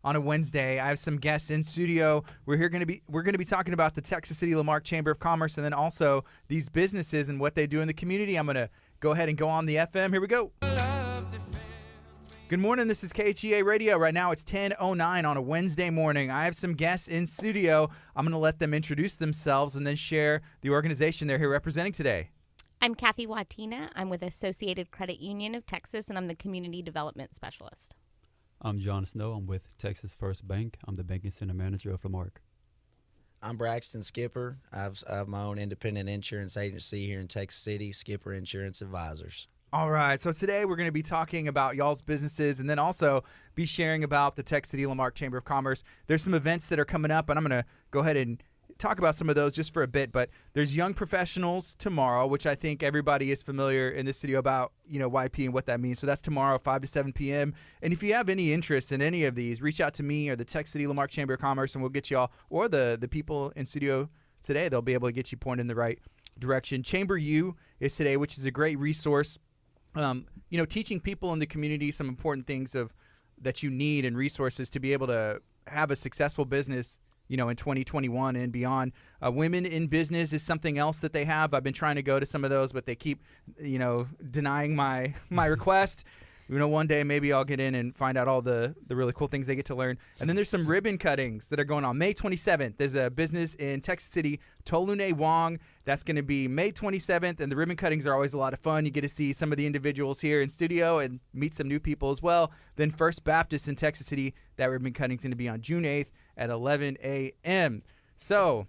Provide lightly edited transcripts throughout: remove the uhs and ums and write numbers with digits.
on a Wednesday. I have some guests in studio. We're going to be talking about the Texas City La Marque Chamber of Commerce, and then also these businesses and what they do in the community. I'm going to go ahead and go on the FM. Here we go. Good morning. This is KHEA Radio. Right now it's 10:09 on a Wednesday morning. I have some guests in studio. I'm going to let them introduce themselves and then share the organization they're here representing today. I'm Kathy Watina. I'm with Associated Credit Union of Texas, and I'm the Community Development Specialist. I'm John Snow. I'm with Texas First Bank. I'm the Banking Center Manager of La Marque. I'm Braxton Skipper. I have my own independent insurance agency here in Texas City, Skipper Insurance Advisors. All right, so today we're going to be talking about y'all's businesses and then also be sharing about the Texas City La Marque Chamber of Commerce. There's some events that are coming up, and I'm going to go ahead and talk about some of those just for a bit. But there's Young Professionals tomorrow, which I think everybody is familiar in this studio about, YP and what that means. So that's tomorrow, 5 to 7 p.m. And if you have any interest in any of these, reach out to me or the Texas City La Marque Chamber of Commerce, and we'll get you all, or the people in studio today, they'll be able to get you pointed in the right direction. Chamber U is today, which is a great resource. Teaching people in the community some important things that you need and resources to be able to have a successful business, in 2021 and beyond. Women in business is something else that they have. I've been trying to go to some of those, but they keep, denying my request. One day maybe I'll get in and find out all the really cool things they get to learn. And then there's some ribbon cuttings that are going on. May 27th, there's a business in Texas City, Tolune Wong. That's going to be May 27th, and the ribbon cuttings are always a lot of fun. You get to see some of the individuals here in studio and meet some new people as well. Then First Baptist in Texas City, that ribbon cutting is going to be on June 8th at 11 a.m. So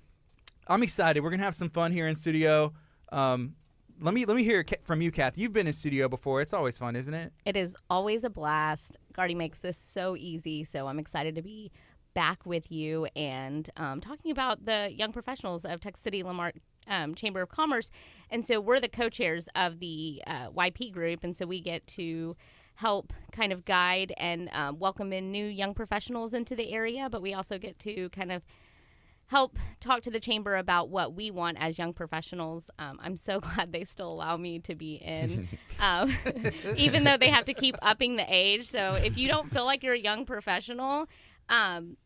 I'm excited. We're going to have some fun here in studio. Let me hear from you, Kath. You've been in studio before. It's always fun, isn't it? It is always a blast. Gardy makes this so easy, so I'm excited to be back with you and talking about the young professionals of Texas City La Marque Chamber of Commerce. And so we're the co-chairs of the YP group, and so we get to help kind of guide and welcome in new young professionals into the area, but we also get to kind of help talk to the chamber about what we want as young professionals. I'm so glad they still allow me to be in, even though they have to keep upping the age. So if you don't feel like you're a young professional,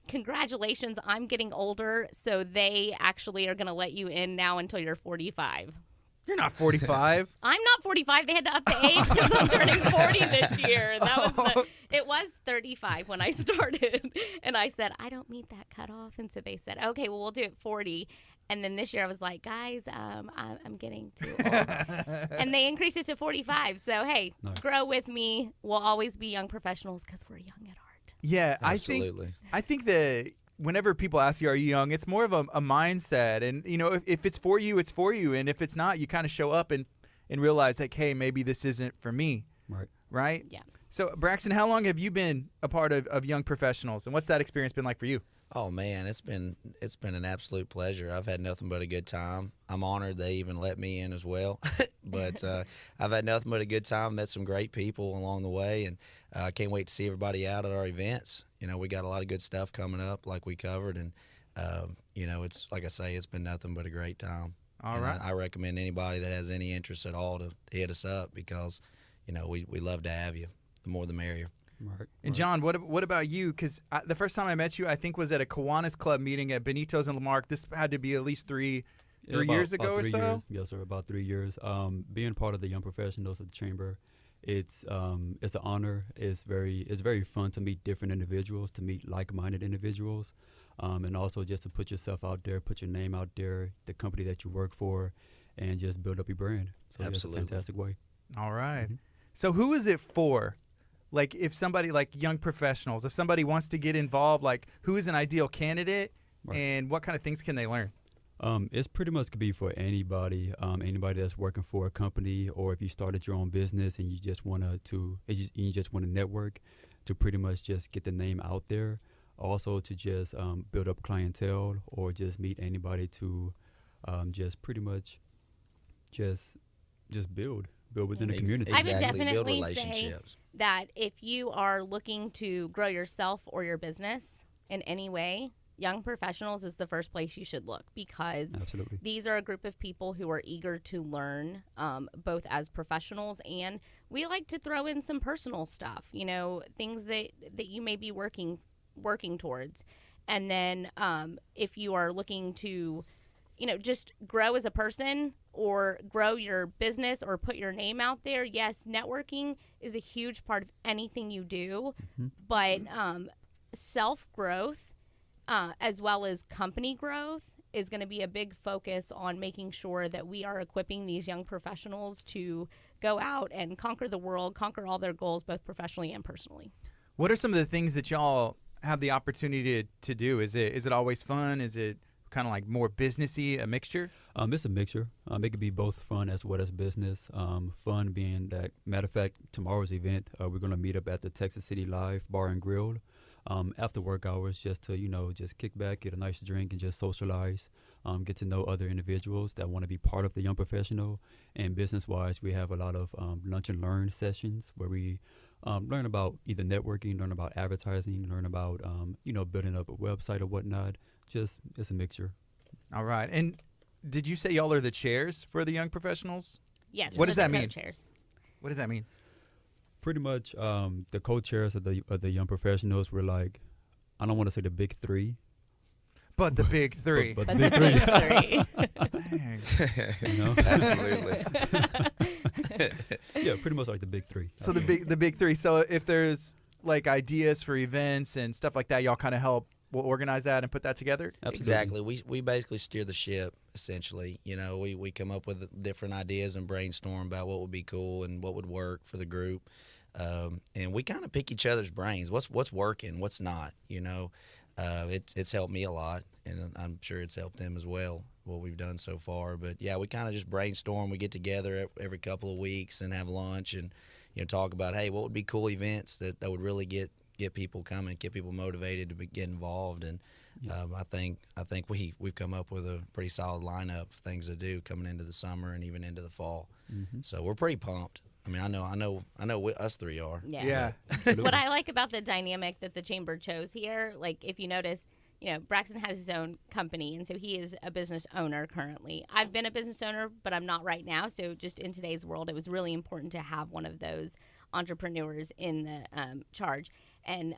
congratulations, I'm getting older, so they actually are going to let you in now until you're 45. You're not 45. I'm not 45. They had to up the age because I'm turning 40 this year. It was 35 when I started. And I said, I don't meet that cutoff. And so they said, okay, well, we'll do it 40. And then this year I was like, guys, I'm getting too old. And they increased it to 45. So, hey, nice. Grow with me. We'll always be young professionals because we're young at heart. Yeah, absolutely. I think that whenever people ask you, are you young, it's more of a mindset. And, if it's for you, it's for you. And if it's not, you kind of show up and realize, like, hey, maybe this isn't for me. Right? Yeah. So, Braxton, how long have you been a part of Young Professionals? And what's that experience been like for you? Oh, man, it's been an absolute pleasure. I've had nothing but a good time. I'm honored they even let me in as well. But I've had nothing but a good time, met some great people along the way, and I can't wait to see everybody out at our events. We got a lot of good stuff coming up like we covered, and, it's like I say, it's been nothing but a great time. All right. I recommend anybody that has any interest at all to hit us up because, we love to have you. The more the merrier. Right. And John, what about you? Because the first time I met you, I think was at a Kiwanis Club meeting at Benito's in La Marque. This had to be at least three years ago or so? Years. Yes, sir, about 3 years. Being part of the Young Professionals of the Chamber, it's an honor. It's very fun to meet different individuals, to meet like-minded individuals, and also just to put yourself out there, put your name out there, the company that you work for, and just build up your brand. So absolutely. It's a fantastic way. All right. Mm-hmm. So who is it for? Like, if somebody, like young professionals, if somebody wants to get involved, like, who is an ideal candidate, right, and what kind of things can they learn? It's pretty much could be for anybody that's working for a company, or if you started your own business and you just want to network, to pretty much just get the name out there. Also to just build up clientele, or just meet anybody to just pretty much just build within the community. I would definitely say that if you are looking to grow yourself or your business in any way, Young Professionals is the first place you should look, because absolutely, these are a group of people who are eager to learn, both as professionals, and we like to throw in some personal stuff, things that you may be working working towards. And then if you are looking to, just grow as a person or grow your business or put your name out there, yes, networking is a huge part of anything you do. But self-growth as well as company growth is going to be a big focus on making sure that we are equipping these young professionals to go out and conquer the world, conquer all their goals, both professionally and personally. What are some of the things that y'all have the opportunity to do? Is it always fun? Is it kind of like more businessy, a mixture? It's a mixture. It could be both fun as well as business. Fun being that, matter of fact, tomorrow's event, we're going to meet up at the Texas City Live Bar and Grill after work hours, just to, just kick back, get a nice drink, and just socialize, get to know other individuals that want to be part of the young professional. And business-wise, we have a lot of lunch and learn sessions where we learn about either networking, learn about advertising, learn about, building up a website or whatnot. Just, it's a mixture. All right. And did you say y'all are the chairs for the young professionals? Yes. What does that mean? Co-chairs. What does that mean? Pretty much the co-chairs of the young professionals were like, I don't want to say the big three. But the big three. But the big three. Dang. Absolutely. Yeah, pretty much like the big three. So the big three. So if there's like ideas for events and stuff like that, y'all kind of help. We'll organize that and put that together? Absolutely. Exactly. We basically steer the ship, essentially. We come up with different ideas and brainstorm about what would be cool and what would work for the group. And we kind of pick each other's brains. What's working, what's not, It's helped me a lot, and I'm sure it's helped them as well, what we've done so far. But, yeah, we kind of just brainstorm. We get together every couple of weeks and have lunch and, talk about, hey, what would be cool events that would really get people coming, get people motivated to get involved. And I think we've come up with a pretty solid lineup of things to do coming into the summer and even into the fall. So we're pretty pumped. I mean, I know us three are. Yeah. What I like about the dynamic that the chamber chose here, like if you notice, Braxton has his own company, and so he is a business owner currently. I've been a business owner, but I'm not right now. So just in today's world, it was really important to have one of those entrepreneurs in the charge. And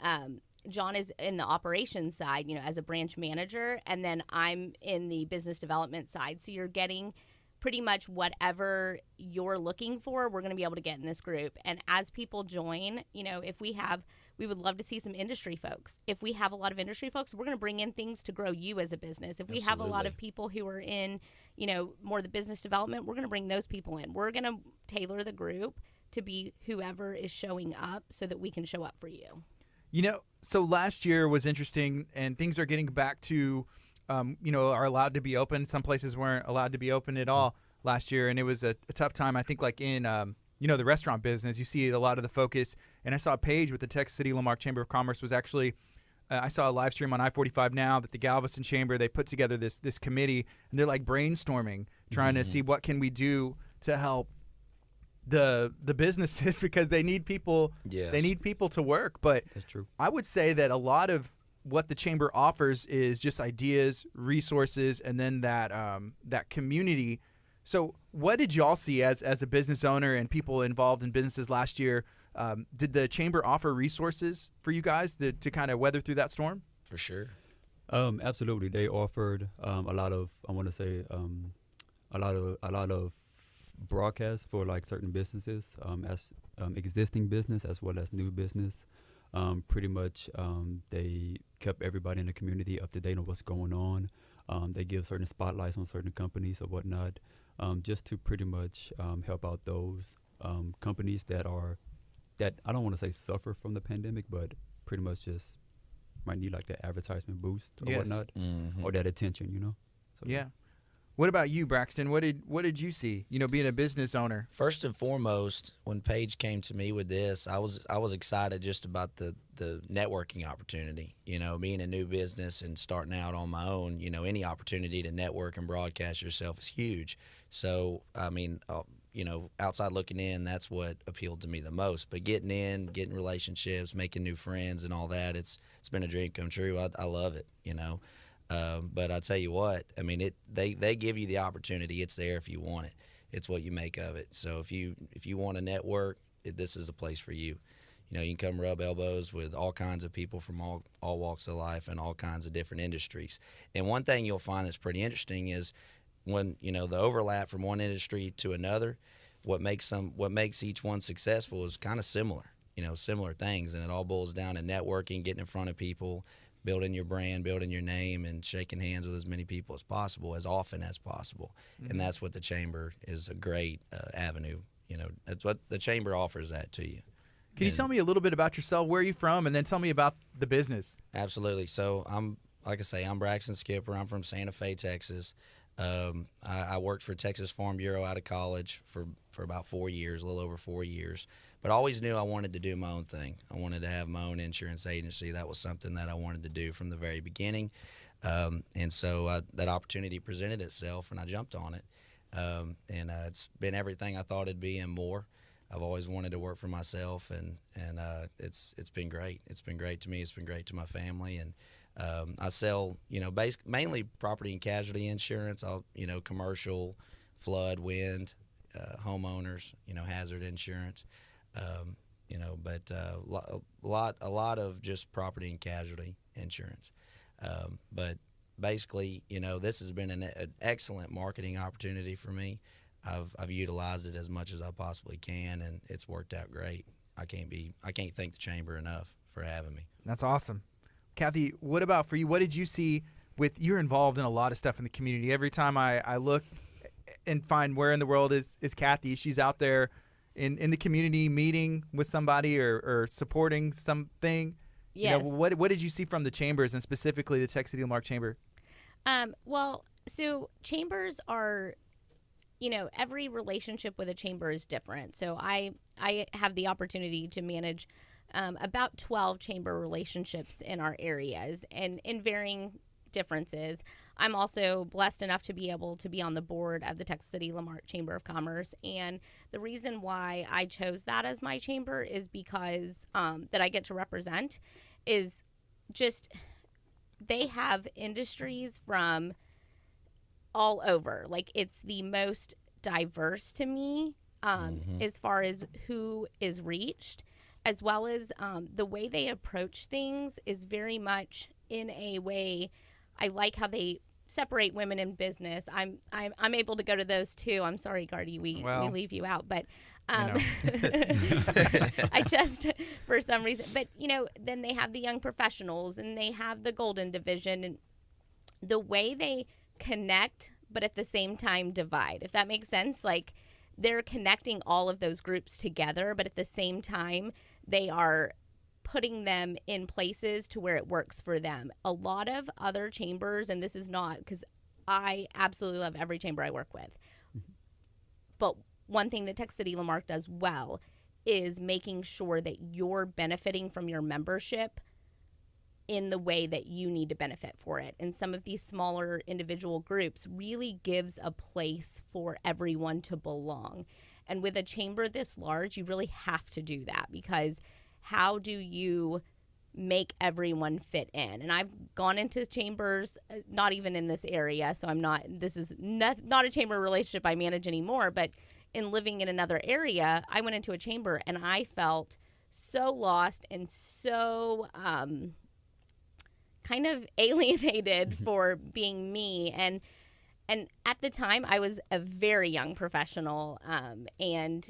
John is in the operations side, as a branch manager, and then I'm in the business development side. So you're getting pretty much whatever you're looking for, we're going to be able to get in this group. And as people join, if we would love to see some industry folks. If we have a lot of industry folks, we're going to bring in things to grow you as a business. If we have a lot of people who are in, more the business development, we're going to bring those people in. We're going to tailor the group to be whoever is showing up so that we can show up for you. So last year was interesting, and things are getting back to, are allowed to be open. Some places weren't allowed to be open at all last year, and it was a tough time. I think like in, the restaurant business, you see a lot of the focus. And I saw a page with the Texas City Lamarque Chamber of Commerce was actually, I saw a live stream on I-45 now that the Galveston Chamber, they put together this committee, and they're like brainstorming, trying to see what can we do to help the businesses because they need people. Yes. They need people to work. But That's true. I would say that a lot of what the chamber offers is just ideas, resources, and then that community. So what did y'all see as a business owner and people involved in businesses last year? Did the chamber offer resources for you guys to kind of weather through that storm? For sure. Absolutely. They offered a lot of, I want to say, a lot of broadcasts for like certain businesses, as existing business as well as new business. Pretty much they kept everybody in the community up to date on what's going on. They give certain spotlights on certain companies or whatnot, just to pretty much help out those companies that I don't want to say suffer from the pandemic, but pretty much just might need like that advertisement boost or whatnot, or that attention, So, Yeah. What about you, Braxton? What did you see? Being a business owner. First and foremost, when Paige came to me with this, I was excited just about the networking opportunity. Being a new business and starting out on my own, any opportunity to network and broadcast yourself is huge. So, I mean, outside looking in, that's what appealed to me the most. But getting in, getting relationships, making new friends and all that, it's been a dream come true. I love it, But I tell you what, I mean, they give you the opportunity. It's there if you want it. It's what you make of it. So if you want to network, this is a place for you. You can come rub elbows with all kinds of people from all walks of life and all kinds of different industries. And one thing you'll find that's pretty interesting is when, the overlap from one industry to another, what makes each one successful is kind of similar, similar things. And it all boils down to networking, getting in front of people, building your brand, building your name, and shaking hands with as many people as possible, as often as possible. And that's what the Chamber is, a great avenue. That's what the Chamber offers that to you. Can you tell me a little bit about yourself? Where are you from? And then tell me about the business. Absolutely. So I'm Braxton Skipper. I'm from Santa Fe, Texas. I worked for Texas Farm Bureau out of college for about 4 years, a little over 4 years. But I always knew I wanted to do my own thing. I wanted to have my own insurance agency. That was something that I wanted to do from the very beginning. And so that opportunity presented itself, and I jumped on it. And it's been everything I thought it'd be and more. I've always wanted to work for myself, and it's been great. It's been great to me. It's been great to my family, and I sell mainly property and casualty insurance. Commercial, flood, wind, homeowners, hazard insurance, but a lot of just property and casualty insurance. But basically, this has been an excellent marketing opportunity for me. I've utilized it as much as I possibly can, and it's worked out great. I can't thank the Chamber enough for having me. That's awesome. Kathy, what about for you? What did you see you're involved in a lot of stuff in the community. Every time I look and find where in the world is Kathy, she's out there in the community meeting with somebody or supporting something. Yes. What did you see from the chambers and specifically the Tech City Marque Chamber? Well, so chambers are, every relationship with a chamber is different. So I have the opportunity to manage about 12 chamber relationships in our areas and in varying differences. I'm also blessed enough to be able to be on the board of the Texas City Lamarque Chamber of Commerce. And the reason why I chose that as my chamber is because that I get to represent is just they have industries from all over. Like, it's the most diverse to me as far as who is reached, as well as the way they approach things is very much in a way. I like how they separate women in business. I'm able to go to those too. I'm sorry, Gardy, we leave you out, but I just for some reason. But then they have the young professionals and they have the golden division, and the way they connect, but at the same time divide. If that makes sense, like they're connecting all of those groups together, but at the same time they are putting them in places to where it works for them. A lot of other chambers, and this is not because I absolutely love every chamber I work with, but one thing that Tech City Lamarque does well is making sure that you're benefiting from your membership in the way that you need to benefit for it. And some of these smaller individual groups really gives a place for everyone to belong. And with a chamber this large, you really have to do that, because how do you make everyone fit in? And I've gone into chambers, not even in this area, so this is not a chamber relationship I manage anymore, but in living in another area, I went into a chamber and I felt so lost and so kind of alienated for being me. And at the time, I was a very young professional, and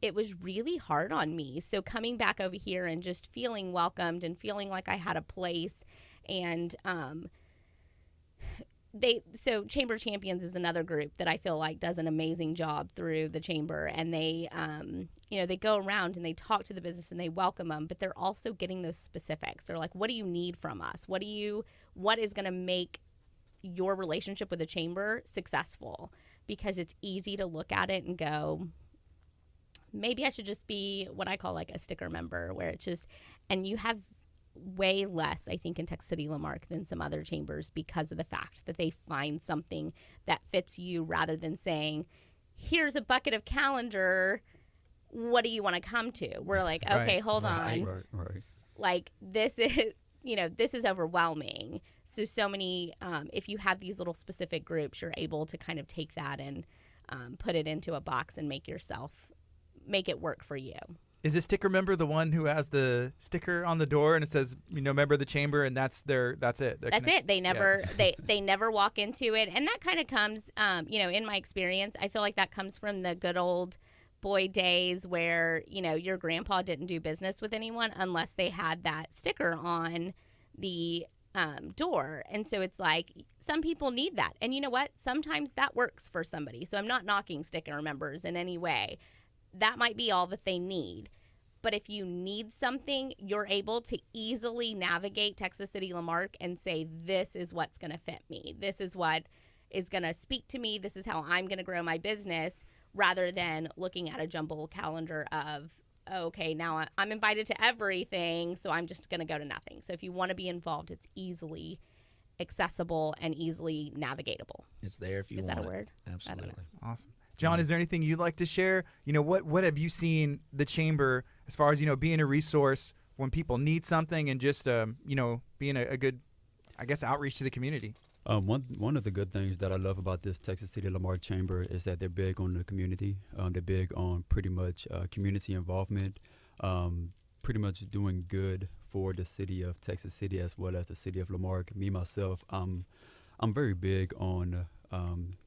it was really hard on me. So coming back over here and just feeling welcomed and feeling like I had a place, and so Chamber Champions is another group that I feel like does an amazing job through the chamber, and they they go around and they talk to the business and they welcome them, but they're also getting those specifics. They're like, what do you need from us? What is going to make your relationship with the chamber successful? Because it's easy to look at it and go, maybe I should just be what I call like a sticker member, where it's just, and you have way less, I think, in Tech City Lamarque than some other chambers, because of the fact that they find something that fits you rather than saying, here's a bucket of calendar, what do you want to come to? We're like, okay, hold on. Right. Like, this is overwhelming. So many, if you have these little specific groups, you're able to kind of take that and put it into a box and make it work for you. Is this sticker member the one who has the sticker on the door and it says, member of the chamber, and that's it? That's it. They never they never walk into it, and that kind of comes, in my experience, I feel like that comes from the good old boy days where your grandpa didn't do business with anyone unless they had that sticker on the door. And so it's like some people need that, and you know what? Sometimes that works for somebody. So I'm not knocking sticker members in any way. That might be all that they need. But if you need something, you're able to easily navigate Texas City Lamarque and say, this is what's going to fit me. This is what is going to speak to me. This is how I'm going to grow my business, rather than looking at a jumble calendar of, okay, now I'm invited to everything, so I'm just going to go to nothing. So if you want to be involved, it's easily accessible and easily navigatable. It's there if you want it. Is that a word? Absolutely. Awesome. John, is there anything you'd like to share? What have you seen the chamber as far as, being a resource when people need something, and just, being a good, I guess, outreach to the community? One of the good things that I love about this Texas City Lamarque Chamber is that they're big on the community. They're big on pretty much community involvement, pretty much doing good for the city of Texas City as well as the city of Lamarque. Me, myself, I'm very big on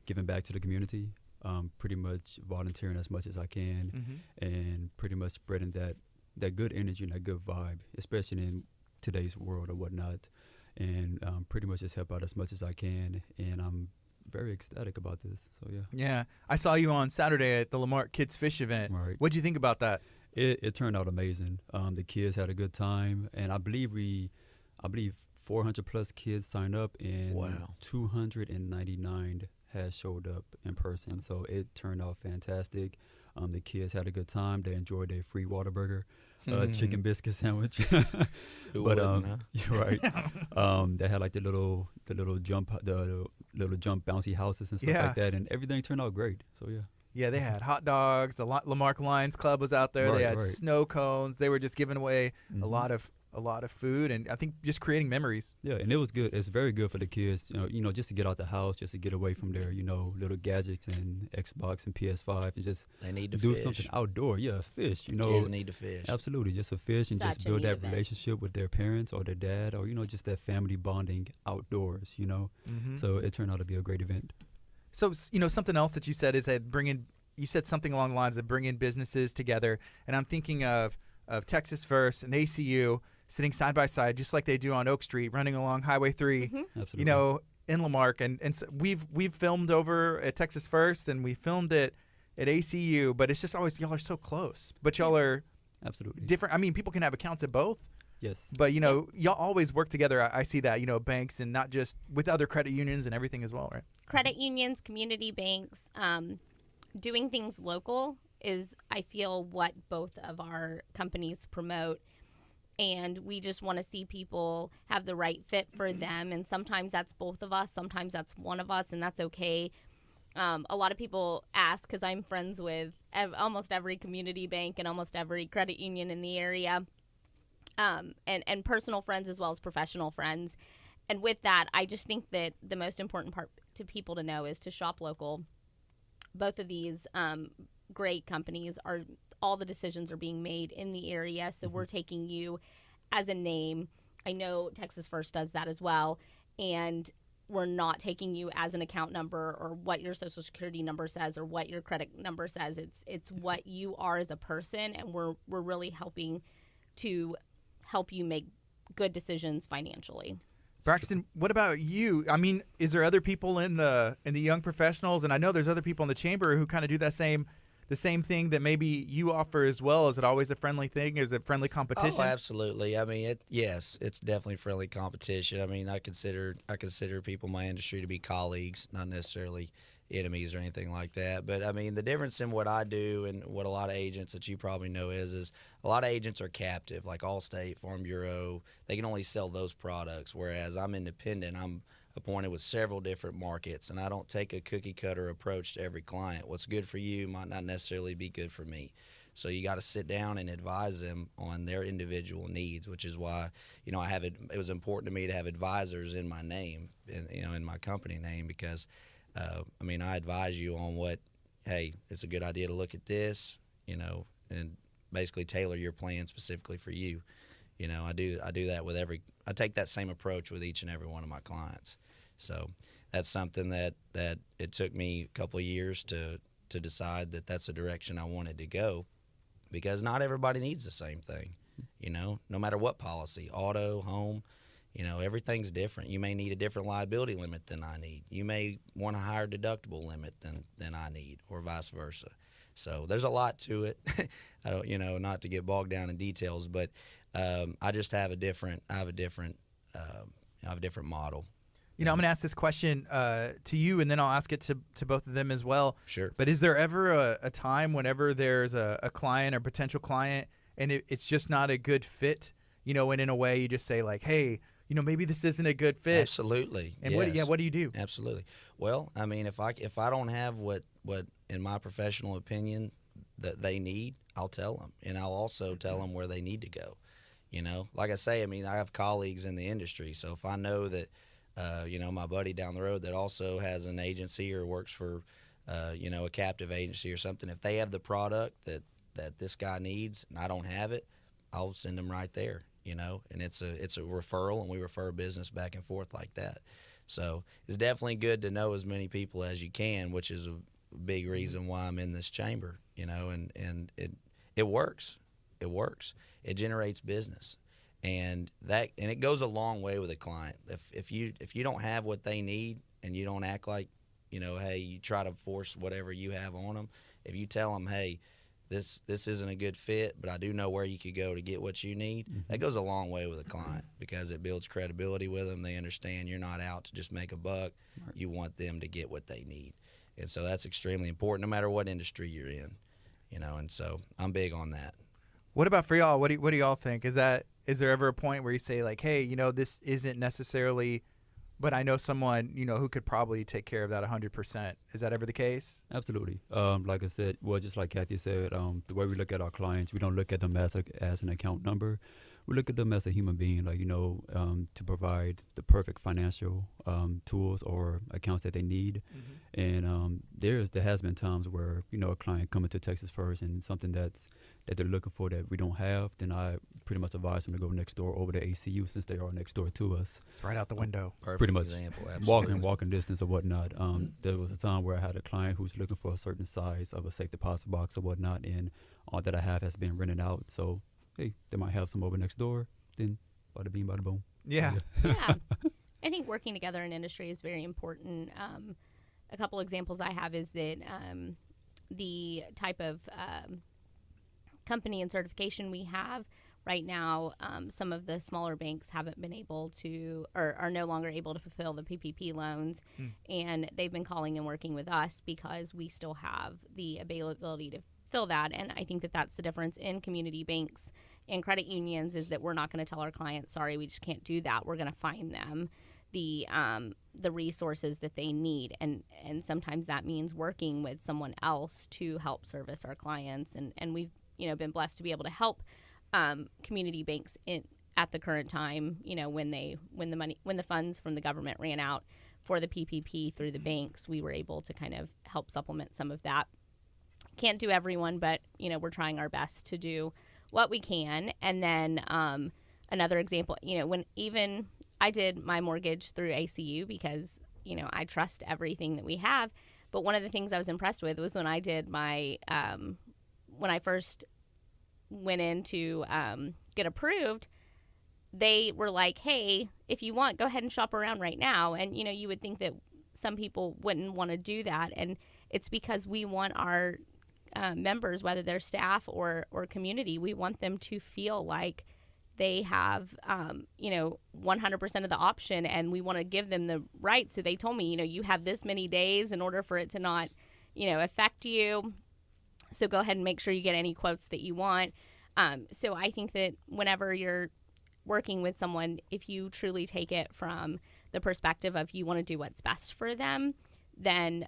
giving back to the community. Pretty much volunteering as much as I can, and pretty much spreading that good energy and that good vibe, especially in today's world or whatnot, and pretty much just help out as much as I can. And I'm very ecstatic about this. So yeah. Yeah, I saw you on Saturday at the Lamarque Kids Fish event. Right. What'd you think about that? It turned out amazing. The kids had a good time, and I believe 400 plus kids signed up, and Wow. 299 has showed up in person, so it turned out fantastic. The kids had a good time. They enjoyed their free Whataburger, chicken biscuit sandwich. Who wouldn't, huh? You're right. They had like the little jump bouncy houses and stuff like that, and everything turned out great. So yeah. Yeah, they had hot dogs. The Lamarque Lions Club was out there. They had snow cones. They were just giving away a lot of food, and I think just creating memories. Yeah, and it was good. It's very good for the kids, just to get out the house, just to get away from their, little gadgets and Xbox and PS5, and just They need to do fish. something outdoor. Yeah, fish. Kids need to fish. Absolutely, just a fish and Such just a build neat that event. relationship with their parents or their dad, or just that family bonding outdoors. So it turned out to be a great event. So, something else that you said is that you said something along the lines of bringing businesses together, and I'm thinking of Texas First and ACU sitting side by side, just like they do on Oak Street, running along Highway 3, Absolutely. in Lamarque. And so we've filmed over at Texas First, and we filmed it at ACU, but it's just always, y'all are so close. But y'all are Absolutely different. I mean, people can have accounts at both. Yes. But, y'all always work together. I see that, banks, and not just with other credit unions and everything as well, right? Credit unions, community banks, doing things local is, I feel, what both of our companies promote. And we just want to see people have the right fit for them. And sometimes that's both of us. Sometimes that's one of us, and that's okay. A lot of people ask, because I'm friends with almost every community bank and almost every credit union in the area, and personal friends as well as professional friends. And with that, I just think that the most important part to people to know is to shop local. Both of these great companies all the decisions are being made in the area, so we're taking you as a name. I know Texas First does that as well, and we're not taking you as an account number or what your social security number says or what your credit number says. It's what you are as a person, and we're really helping to help you make good decisions financially. Braxton, what about you? I mean, is there other people in the young professionals, and I know there's other people in the chamber who kind of do the same thing that maybe you offer as well? Is it always a friendly thing? Is it friendly competition? Oh, absolutely. I mean, yes, it's definitely friendly competition. I mean, I consider people in my industry to be colleagues, not necessarily enemies or anything like that. But I mean, the difference in what I do and what a lot of agents that you probably know is a lot of agents are captive, like Allstate, Farm Bureau. They can only sell those products, whereas I'm independent. I'm appointed with several different markets, and I don't take a cookie cutter approach to every client. What's good for you might not necessarily be good for me. So you got to sit down and advise them on their individual needs, which is why, it was important to me to have advisors in my name, in my company name, because I advise you on hey, it's a good idea to look at this, and basically tailor your plan specifically for you. You know, I do that I take that same approach with each and every one of my clients. So that's something that it took me a couple of years to decide that that's the direction I wanted to go, because not everybody needs the same thing. You know, no matter what policy, auto, home, you know, everything's different. You may need a different liability limit than I need. You may want a higher deductible limit than I need, or vice versa. So there's a lot to it. I don't, you know, not to get bogged down in details, but I just have a different model. You know, I'm going to ask this question to you, and then I'll ask it to both of them as well. Sure. But is there ever a time whenever there's a client or potential client and it's just not a good fit, you know, and in a way you just say like, hey, you know, maybe this isn't a good fit? Absolutely. And yes. what do you do? Absolutely. Well, I mean, if I don't have what in my professional opinion that they need, I'll tell them, and I'll also tell them where they need to go. You know, like I say, I mean, I have colleagues in the industry, so if I know that, you know, my buddy down the road that also has an agency or works for, you know, a captive agency or something, if they have the product that this guy needs and I don't have it, I'll send them right there. You know, and it's a referral, and we refer business back and forth like that. So it's definitely good to know as many people as you can, which is a big reason why I'm in this chamber. You know, and it works. It works. It generates business, and it goes a long way with a client. If you don't have what they need and you don't act like, you know, hey, you try to force whatever you have on them. If you tell them, hey, this isn't a good fit, but I do know where you could go to get what you need, that goes a long way with a client, because it builds credibility with them. They understand you're not out to just make a buck. Right. You want them to get what they need. And so that's extremely important no matter what industry you're in, you know, and so I'm big on that. What about for y'all? What do y'all think? Is there ever a point where you say like, hey, you know, this isn't necessarily, but I know someone, you know, who could probably take care of that 100%. Is that ever the case? Absolutely. Like I said, well, just like Kathy said, the way we look at our clients, we don't look at them as an account number. We look at them as a human being, like, you know, to provide the perfect financial tools or accounts that they need. Mm-hmm. And there has been times where, you know, a client coming to Texas First and something that they're looking for that we don't have, then I pretty much advise them to go next door over to ACU, since they are next door to us. It's right out the window. Perfect pretty much example, walking distance or whatnot. There was a time where I had a client who's looking for a certain size of a safe deposit box or whatnot, and all that I have has been rented out. So, hey, they might have some over next door, then bada bing, bada boom. Yeah. Yeah. I think working together in industry is very important. A couple examples I have is that the type of company and certification we have right now, some of the smaller banks haven't been able to, or are no longer able to fulfill the PPP loans, and they've been calling and working with us because we still have the availability to fill that. And I think that that's the difference in community banks and credit unions, is that we're not going to tell our clients, sorry, we just can't do that. We're going to find them the resources that they need, and sometimes that means working with someone else to help service our clients, and we've, you know, been blessed to be able to help community banks at the current time. You know, when the funds from the government ran out for the PPP through the banks, we were able to kind of help supplement some of that. Can't do everyone, but, you know, we're trying our best to do what we can. And then another example, you know, when even I did my mortgage through ACU because, you know, I trust everything that we have. But one of the things I was impressed with was when I did my when I first went in to get approved, they were like, hey, if you want, go ahead and shop around right now. And, you know, you would think that some people wouldn't want to do that. And it's because we want our members, whether they're staff or community, we want them to feel like they have, you know, 100% of the option, and we want to give them the right. So they told me, you know, you have this many days in order for it to not, you know, affect you. So go ahead and make sure you get any quotes that you want. So I think that whenever you're working with someone, if you truly take it from the perspective of you want to do what's best for them, then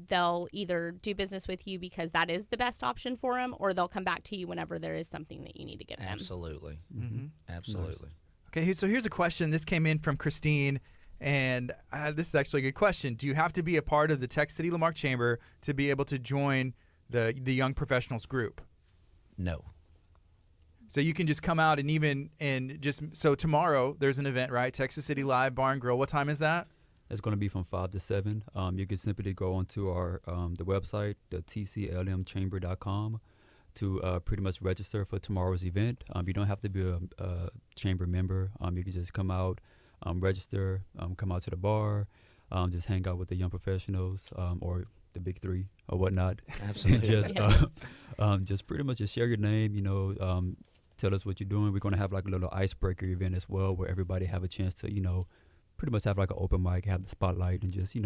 they'll either do business with you because that is the best option for them, or they'll come back to you whenever there is something that you need to give them. Absolutely. Mm-hmm. Absolutely. Nice. Okay, so here's a question. This came in from Christine. And this is actually a good question. Do you have to be a part of the Tech City La Marque Chamber to be able to join the Young Professionals group? No. So you can just come out so tomorrow there's an event, right? Texas City Live Bar and Grill. What time is that? It's going to be from 5 to 7. You can simply go onto our the website, the tclmchamber.com, to pretty much register for tomorrow's event. You don't have to be a chamber member. You can just come out, register, come out to the bar, just hang out with the young professionals or the big three or whatnot. Absolutely. Just pretty much just share your name, tell us what you're doing. We're going to have like a little icebreaker event as well where everybody have a chance to, pretty much have like an open mic, have the spotlight, and just, pretty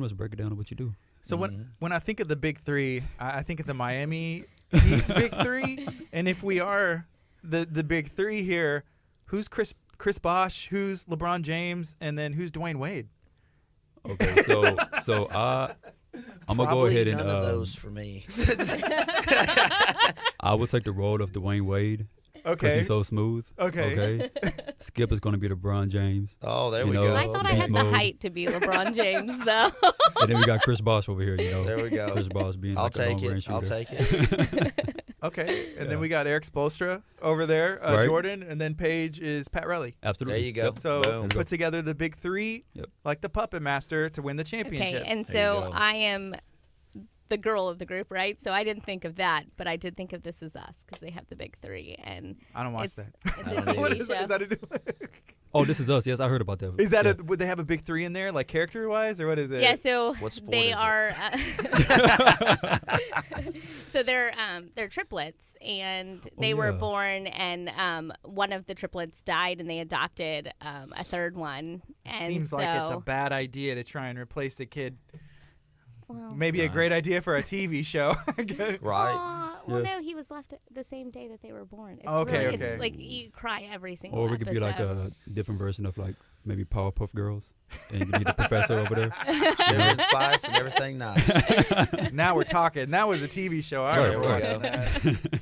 much break it down on what you do. So when I think of the big three, I think of the Miami Heat big three. And if we are the big three here, who's Chris Bosh, who's LeBron James, and then who's Dwayne Wade? Okay, so I'm gonna go ahead and none of those for me. I will take the role of Dwayne Wade. Okay. He's so smooth. Okay. Skip is gonna be LeBron James. Oh, there we go. know, I thought I beast had the mode. height to be LeBron James, though. And then we got Chris Bosh over here. There we go. Chris Bosh being I'll like a take long range it. I'll shooter. take it. Okay. And then we got Eric Spoelstra over there, Right. Jordan, and then Paige is Pat Relly. Absolutely. There you go. Yep. So Boom. put together the big three, Yep. like the Puppet Master, to win the championships. Okay, and There you so go. I am the girl of the group, right? So I didn't think of that, but I did think of This Is Us because they have the big three, and I don't watch it's, that. it's I a don't TV What either. is that? show. Is that a, Oh, This Is Us. Yes, I heard about that. is that Yeah. would they have a big three in there, like character wise, or what is it? Yeah, so What sport they is it? are. So they're triplets, and they were yeah. born, and one of the triplets died, and they adopted a third one. It And seems so, like it's a bad idea to try and replace a kid. well, Maybe a great idea for a TV show. Right. well, Yeah. no, he was left the same day that they were born. It's Okay, really, okay. It's like you cry every single Or we could be like episode. a different version of like maybe Powerpuff Girls, and you could be the professor over there. Sugar and spice and everything nice. Now we're talking. That was a TV show. I Right, remember right. watching that.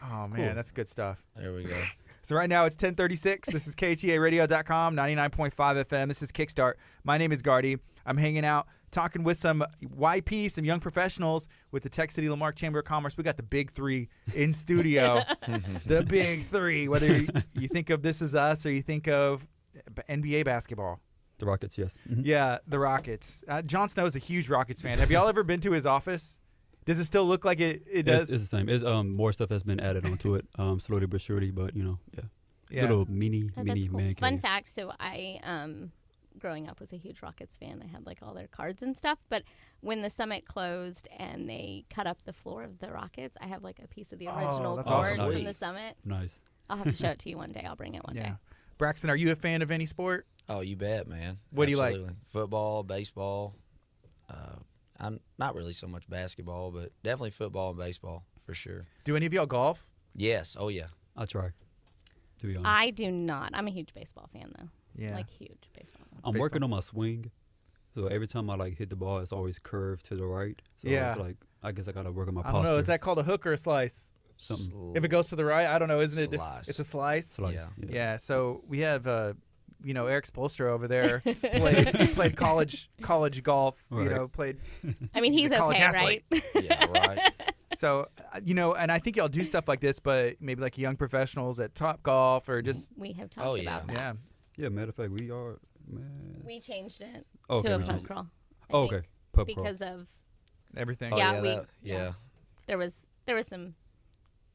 Oh man, Cool. that's good stuff. There we go. So right now it's 10:36. This is KHEARadio.com, 99.5 FM. This is Kickstart. My name is Gardy. I'm hanging out, talking with some YP, some young professionals with the Tech City Lamarque Chamber of Commerce. We got the big three in studio. The big three. Whether you think of This Is Us or you think of NBA basketball. The Rockets, yes. Mhm. Yeah, the Rockets. Jon Snow is a huge Rockets fan. Have y'all ever been to his office? Does it still look like it does? It's the same. It's more stuff has been added onto it, slowly but surely. But yeah, Yeah. little mini Oh, that's cool. man Fun cave. fact: so I, growing up, was a huge Rockets fan. I had like all their cards and stuff. But when the Summit closed and they cut up the floor of the Rockets, I have like a piece of the original that's board awesome. from the Summit. Nice. I'll have to show it to you one day. I'll bring it one Yeah. day. Braxton, are you a fan of any sport? Oh, you bet, man. What do you like? Absolutely. Football, baseball. I'm not really so much basketball, but definitely football and baseball for sure. Do any of y'all golf? Yes. Oh, yeah. I try. To be honest, I do not. I'm a huge baseball fan, though. Yeah. Like huge baseball fan. I'm baseball. working on my swing. So every time I like hit the ball, it's always curved to the right. So Yeah. it's like I guess I gotta work on my I posture. don't know. Is that called a hook or a slice? Something. If it goes to the right, I don't know. Isn't it? Slice. It's a slice. Slice, Yeah. Yeah. So we have, Eric Spoelstra over there played college golf. Right. Played. I mean, he's a college okay, athlete. right? Yeah, right. So and I think y'all do stuff like this, but maybe like young professionals at Top Golf or just We have talked Oh, yeah. about that. yeah. Yeah, matter of fact, we are. Man. We changed it Okay, to a we pub changed it. crawl. I Oh, think, okay. Pub crawl. Because of Everything. Oh, Yeah, yeah. we- Yeah. there was some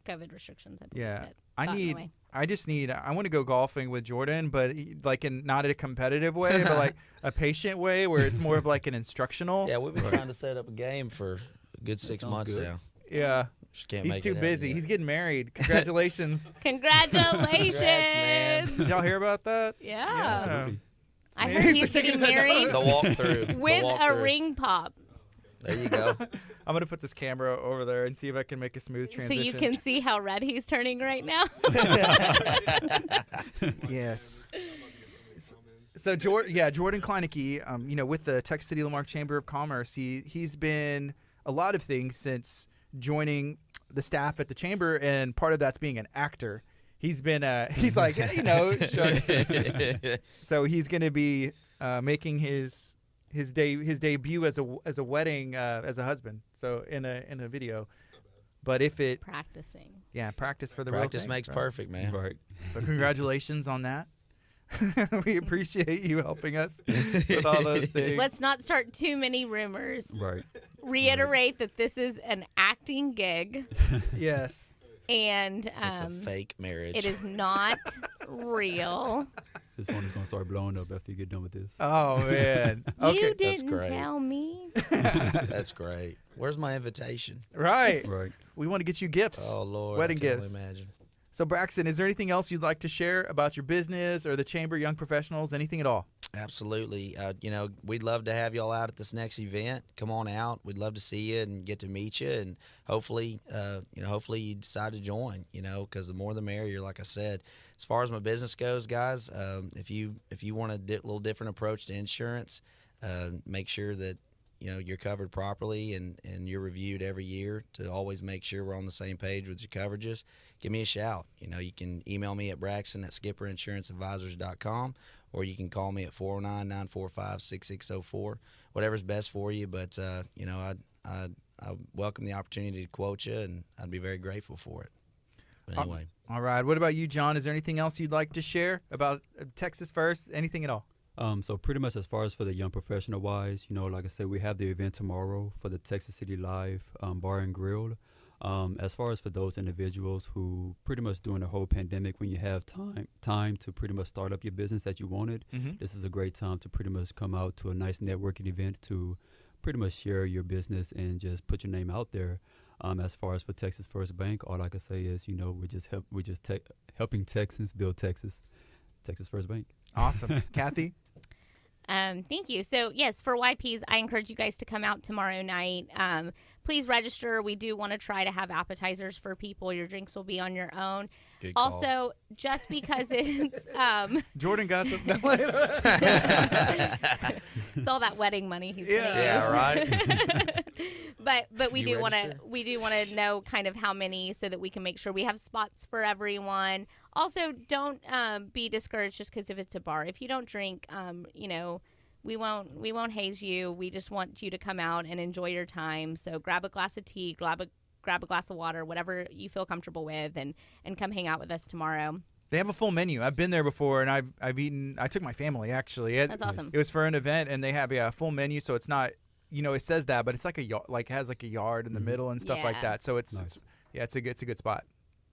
COVID restrictions. I believe, Yeah. that got in the way. I want to go golfing with Jordan, but like not in a competitive way, but like a patient way where it's more of like an instructional. Yeah, we've been trying to set up a game for a good 6 sounds months good. now. Yeah. Just can't He's make too it busy. happen He's yet. getting married. Congratulations. Congratulations! man. Did y'all hear about that? Yeah. Absolutely. I Man, heard he's he's shaking getting his head no. married The walkthrough. with the a walkthrough. ring pop, There you go. I'm going to put this camera over there and see if I can make a smooth so transition. you can see how red he's turning right now. Yes. So Jordan Kleinecke, with the Texas City Lamarque Chamber of Commerce, he's been a lot of things since joining the staff at the chamber, and part of that's being an actor. He's been he's like so he's going to be making his debut as a wedding as a husband. So in a video. But if it, Practicing. practice for the Practice real thing. makes right? perfect, man. Right. So congratulations on that. We appreciate you helping us with all those things. Let's not start too many rumors. Right. Reiterate that this is an acting gig, Yes. and It's a fake marriage. it is not real. This one is going to start blowing up after you get done with this. Oh, man. Okay. You didn't great. tell me. That's great. Where's my invitation? Right. Right. We want to get you gifts. Oh, Lord. Wedding I can gifts. only imagine. So, Braxton, is there anything else you'd like to share about your business or the Chamber, Young Professionals, anything at all? Absolutely. We'd love to have y'all out at this next event. Come on out. We'd love to see you and get to meet you, and hopefully you decide to join. Because the more the merrier. Like I said, as far as my business goes, guys, if you want a little different approach to insurance, make sure that you're covered properly and you're reviewed every year to always make sure we're on the same page with your coverages. Give me a shout. You can email me at braxton@skipperinsuranceadvisors.com, or you can call me at 409-945-6604, whatever's best for you. But I welcome the opportunity to quote you, and I'd be very grateful for it. But anyway. All right. What about you, John? Is there anything else you'd like to share about Texas First? Anything at all? So pretty much as far as for the young professional wise, like I said, we have the event tomorrow for the Texas City Live Bar and Grill. As far as for those individuals who pretty much during the whole pandemic, when you have time to pretty much start up your business that you wanted, this is a great time to pretty much come out to a nice networking event to pretty much share your business and just put your name out there. As far as for Texas First Bank, all I can say is, we're just helping Texans build Texas. Texas First Bank. Awesome. Kathy? Thank you. So, yes, for YPs, I encourage you guys to come out tomorrow night. Please register. We do want to try to have appetizers for people. Your drinks will be on your own. Good call. Also, just because it's Jordan got some. it's all that wedding money he's going to use. Yeah, right. But we Did you do want to register? know kind of how many so that we can make sure we have spots for everyone. Also, don't be discouraged just because if it's a bar. If you don't drink, we won't haze you. We just want you to come out and enjoy your time. So grab a glass of tea, grab a glass of water, whatever you feel comfortable with, and come hang out with us tomorrow. They have a full menu. I've been there before, and I've eaten. I took my family, actually. That's awesome. It was for an event, and they have a full menu, so it's not, it says that, but it's like it has like a yard in the middle and stuff like Yeah. that. So it's Nice. it's a good spot.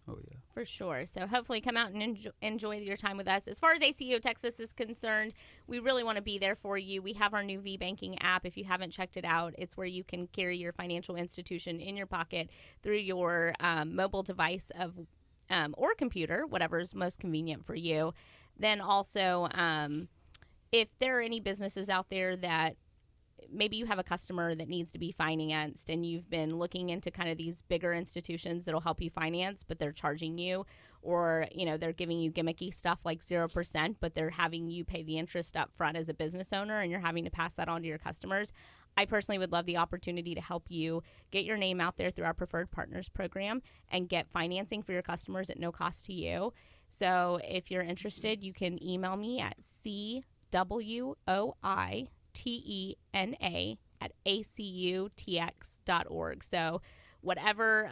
Oh, yeah. For sure. So hopefully come out and enjoy your time with us. As far as ACO Texas is concerned, we really want to be there for you. We have our new V-Banking app. If you haven't checked it out, it's where you can carry your financial institution in your pocket through your mobile device or computer, whatever's most convenient for you. Then also, if there are any businesses out there that maybe you have a customer that needs to be financed and you've been looking into kind of these bigger institutions that'll help you finance, but they're charging you, or, they're giving you gimmicky stuff like 0%, but they're having you pay the interest up front as a business owner and you're having to pass that on to your customers. I personally would love the opportunity to help you get your name out there through our Preferred Partners program and get financing for your customers at no cost to you. So if you're interested, you can email me at cwoitena@acutx.org. So whatever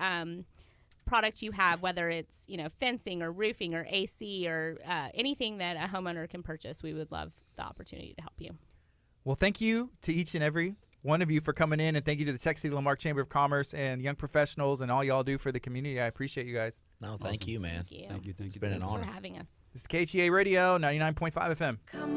product you have, whether it's fencing or roofing or AC or anything that a homeowner can purchase, we would love the opportunity to help you. Well, thank you to each and every one of you for coming in, and thank you to the Texas City Lamarque Chamber of Commerce and Young Professionals and all y'all do for the community. I appreciate you guys. No, thank you, man. Thank you. Thank you. It's been an Thanks honor. for having us. This is KHEA Radio, 99.5 FM.